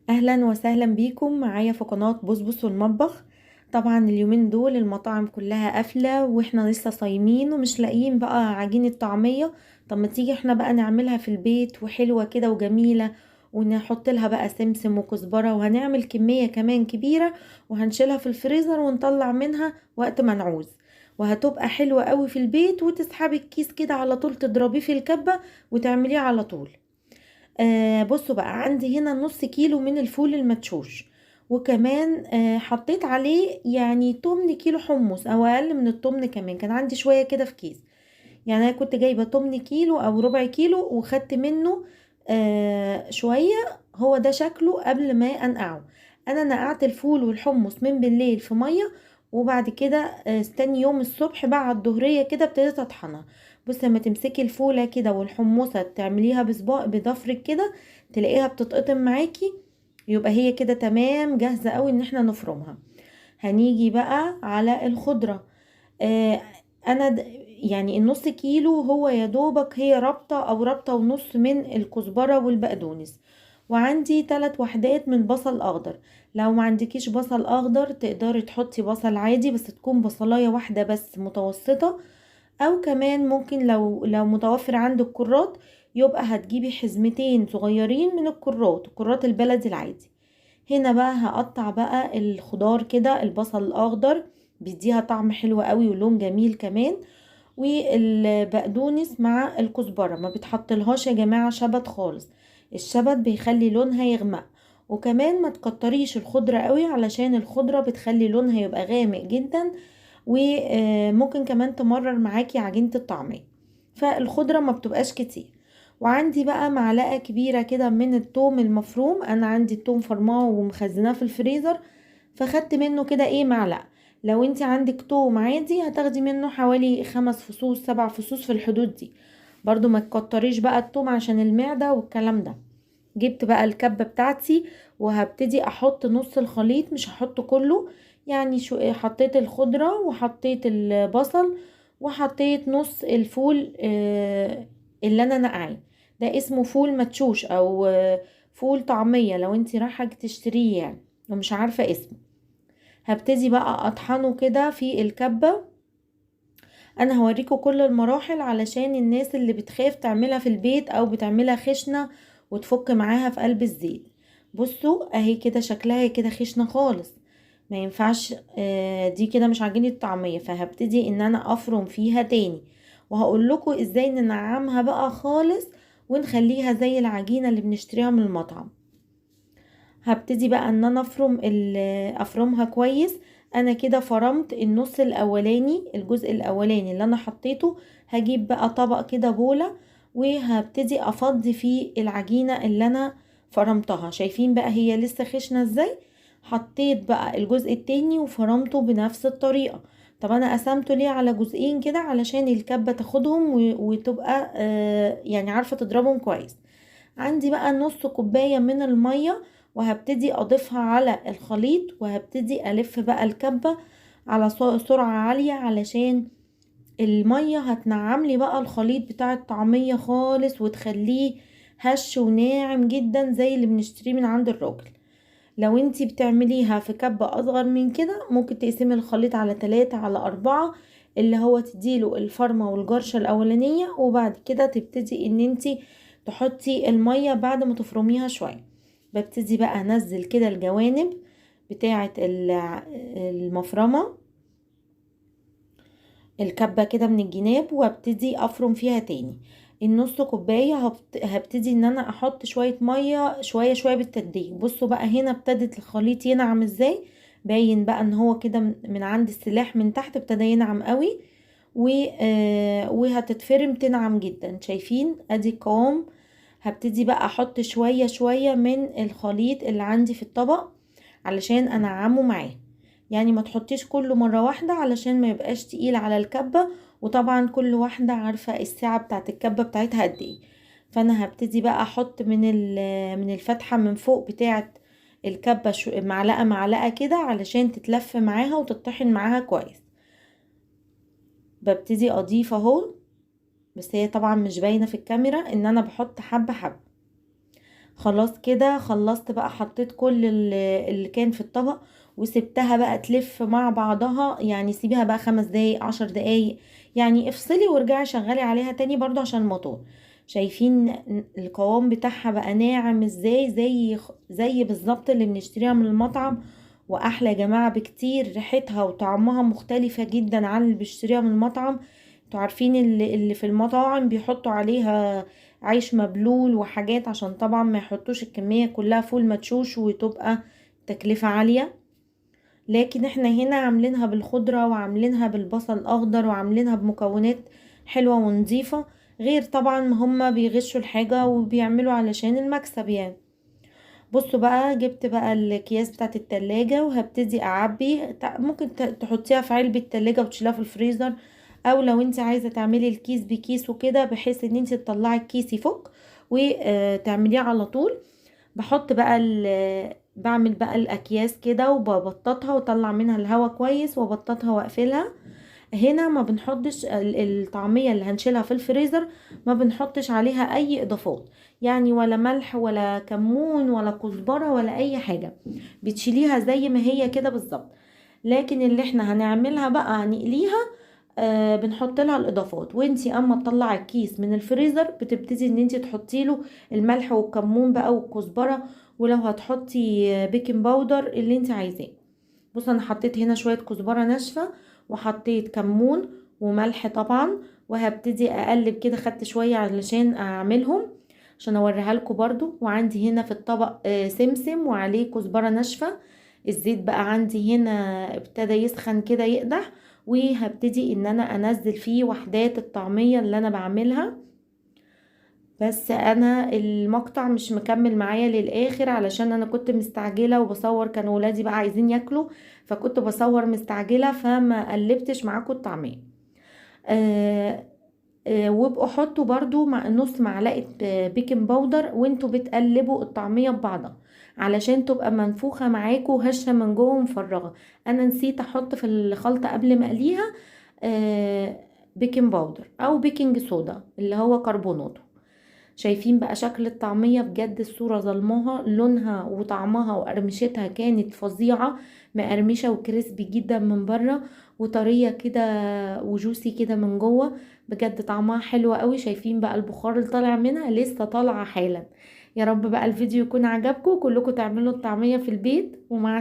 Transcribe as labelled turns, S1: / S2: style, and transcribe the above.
S1: اهلا وسهلا بيكم معايا في قناة بصبص والمطبخ. طبعا اليومين دول المطاعم كلها قافلة واحنا لسه صايمين ومش لاقيين بقى عجينة طعمية. طب ما تيجي احنا بقى نعملها في البيت وحلوة كده وجميلة، ونحط لها بقى سمسم وكزبرة، وهنعمل كمية كمان كبيرة وهنشيلها في الفريزر ونطلع منها وقت ما نعوز، وهتبقى حلوة قوي في البيت. وتسحبي الكيس كده على طول تضربيه في الكبة وتعمليه على طول. بصوا بقى، عندي هنا نص كيلو من الفول المدشوش، وكمان حطيت عليه يعني تمن كيلو حمص او اقل من التمن، كمان كان عندي شوية كده في كيس. يعني انا كنت جايبة تمن كيلو او ربع كيلو وخدت منه شوية. هو ده شكله قبل ما انقعه. انا نقعت الفول والحمص من بالليل في مية، وبعد كده استني يوم الصبح بقى على الظهرية كده ابتديت اطحنها. بصي لما تمسكي الفولة كده والحمصة تعمليها بصباع بضفرك كده تلاقيها بتتقطم معاكي، يبقى هي كده تمام جاهزة قوي ان احنا نفرمها. هنيجي بقى على الخضرة. آه انا يعني النص كيلو هو يا دوبك هي ربطة او ربطة ونص من الكزبرة والبقدونس، وعندي 3 وحدات من بصل اخضر. لو ما عندكيش بصل اخضر تقدري تحطي بصل عادي، بس تكون بصلاية واحدة بس متوسطة. او كمان ممكن لو متوفر عندك كرات، يبقى هتجيبي حزمتين صغيرين من الكرات البلدي العادي. هنا بقى هقطع بقى الخضار كده، البصل الاخضر بيديها طعم حلو قوي ولون جميل كمان، والبقدونس مع الكزبرة ما بتحطلهاش يا جماعة شبت خالص، الشبت بيخلي لونها يغمق. وكمان ما تكتريش الخضرة قوي علشان الخضرة بتخلي لونها يبقى غامق جدا، وممكن كمان تمرر معاكي عجينة الطعمية، فالخضرة ما بتبقاش كتير. وعندي بقى معلقة كبيرة كده من الثوم المفروم، انا عندي الثوم فرماه ومخزناه في الفريزر، فخدت منه كده ايه معلقة. لو انت عندك توم عادي هتاخدي منه حوالي 5 فصوص 7 فصوص في الحدود دي. برضو ما تكتريش بقى التوم عشان المعدة والكلام ده. جبت بقى الكبة بتاعتي وهبتدي احط نص الخليط، مش هحط كله. يعني شو حطيت الخضرة وحطيت البصل وحطيت نص الفول اللي انا نقعاه. ده اسمه فول مدشوش او فول طعمية لو انت رايحة تشتريه يعني ومش عارفة اسمه. هبتدي بقى اطحنه كده في الكبة. انا هوريكم كل المراحل علشان الناس اللي بتخاف تعملها في البيت او بتعملها خشنة وتفك معاها في قلب الزيت. بصوا اهي كده شكلها كده خشنة خالص، ما ينفعش. دي كده مش عجينة طعمية، فهبتدي ان انا افرم فيها تاني، وهقول لكم ازاي ننعمها بقى خالص ونخليها زي العجينة اللي بنشتريها من المطعم. هبتدي بقى ان انا افرمها كويس. انا كده فرمت النص الاولاني، الجزء الاولاني اللي انا حطيته. هجيب بقى طبق كده بولة، وهبتدي افضي فيه العجينة اللي انا فرمتها. شايفين بقى هي لسه خشنة ازاي؟ حطيت بقى الجزء التاني وفرمته بنفس الطريقة. طب انا قسمته ليه على جزئين كده؟ علشان الكبة تاخدهم وتبقى يعني عارفة تضربهم كويس. عندي بقى نص كوباية من المية، وهبتدي اضيفها على الخليط، وهبتدي الف بقى الكبة على سرعة عالية علشان المية هتنعم لي بقى الخليط بتاع الطعمية خالص وتخليه هش وناعم جدا زي اللي بنشتريه من عند الراجل. لو انتي بتعمليها في كبة اصغر من كده ممكن تقسمي الخليط على 3 على 4، اللي هو تديله الفرمة والجرشة الاولانية، وبعد كده تبتدي ان انتي تحطي المية بعد ما تفرميها شوية. ببتدي بقى انزل كده الجوانب بتاعة المفرمة، الكبة كده من الجناب، وابتدي افرم فيها تاني. النص كوباية هبتدي ان انا احط شوية مية شوية شوية بالتدريج. بصوا بقى هنا ابتدت الخليط ينعم ازاي، باين بقى ان هو كده من عند السلاح من تحت ابتدى ينعم قوي، وهتتفرم تنعم جدا. شايفين ادي القوام. هبتدي بقى احط شوية شوية من الخليط اللي عندي في الطبق علشان انعمه معاه. يعني ما تحطيش كله مرة واحدة علشان ما يبقاش تقيل على الكبة، وطبعا كل واحدة عارفة السعة بتاعت الكبة بتاعتها قد ايه. فانا هبتدي بقى احط من الفتحة من فوق بتاعت الكبة معلقة معلقة كده علشان تتلف معاها وتطحن معاها كويس. ببتدي اضيف اهو، بس هي طبعا مش باينة في الكاميرا ان انا بحط حبة حبة. خلاص كده خلصت بقى، حطيت كل اللي كان في الطبق وسبتها بقى تلف مع بعضها. يعني سيبيها بقى 5 دقايق 10 دقايق، يعني افصلي وارجعي شغلي عليها تاني برضو عشان الموتور. شايفين القوام بتاعها بقى ناعم ازاي؟ زي بالظبط اللي بنشتريها من المطعم، واحلى يا جماعة بكتير. ريحتها وطعمها مختلفة جدا عن اللي بنشتريها من المطعم. انتوا عارفين اللي في المطاعم بيحطوا عليها عيش مبلول وحاجات عشان طبعا ما يحطوش الكمية كلها فول مدشوش وتبقى تكلفة عالية. لكن احنا هنا عاملينها بالخضرة وعاملينها بالبصل الاخضر وعاملينها بمكونات حلوة ونظيفة، غير طبعا ما هما بيغشوا الحاجة وبيعملوا علشان المكسب يعني. بصوا بقى، جبت بقى الاكياس بتاعت التلاجة وهبتدي اعبي. ممكن تحطيها في علبة تلاجة وتشيلها في الفريزر، او لو انت عايزة تعملي الكيس بكيس وكده بحيث ان انت تطلعي الكيس يفك وتعمليه على طول. بحط بقى بعمل بقى الاكياس كده وببططها واطلع منها الهواء كويس وابططها واقفلها. هنا ما بنحطش الطعمية اللي هنشيلها في الفريزر، ما بنحطش عليها اي اضافات، يعني ولا ملح ولا كمون ولا كزبرة ولا اي حاجة، بتشيليها زي ما هي كده بالظبط. لكن اللي احنا هنعملها بقى هنقليها، بنحط لها الاضافات. وانتي اما تطلعي الكيس من الفريزر بتبتدي ان انتي تحطي له الملح والكمون بقى والكزبرة، ولو هتحطي بيكنج باودر اللي انتي عايزاه. بص انا حطيت هنا شوية كزبرة ناشفة وحطيت كمون وملح طبعا، وهبتدي اقلب كده. خدت شوية علشان اعملهم عشان اوريها لكم برضو. وعندي هنا في الطبق سمسم وعليه كزبرة ناشفة. الزيت بقى عندي هنا ابتدى يسخن كده يقدح، وهبتدي ان انا انزل فيه وحدات الطعمية اللي انا بعملها. بس انا المقطع مش مكمل معايا للاخر علشان انا كنت مستعجلة وبصور، كانوا ولادي بقى عايزين ياكلوا فكنت بصور مستعجلة فما قلبتش معاكم الطعمية. آه وابقوا حطوا برضو مع نص معلقة بيكنج باودر وانتوا بتقلبوا الطعمية ببعضها علشان تبقى منفوخة معاكوا وهشة من جوه ومفرغة. انا نسيت احط في الخلطة قبل ما اقليها بيكنج باودر او بيكنج صودا اللي هو كربوناته. شايفين بقى شكل الطعمية؟ بجد الصورة ظلمها، لونها وطعمها وقرمشتها كانت فظيعة، مقرمشة وكريسبي جدا من بره وطرية كده وجوسي كده من جوه. بجد طعمها حلو قوي. شايفين بقى البخار اللي طالع منها؟ لسه طالعة حالا. يا رب بقى الفيديو يكون عجبكم كلكم تعملوا الطعمية في البيت، ومع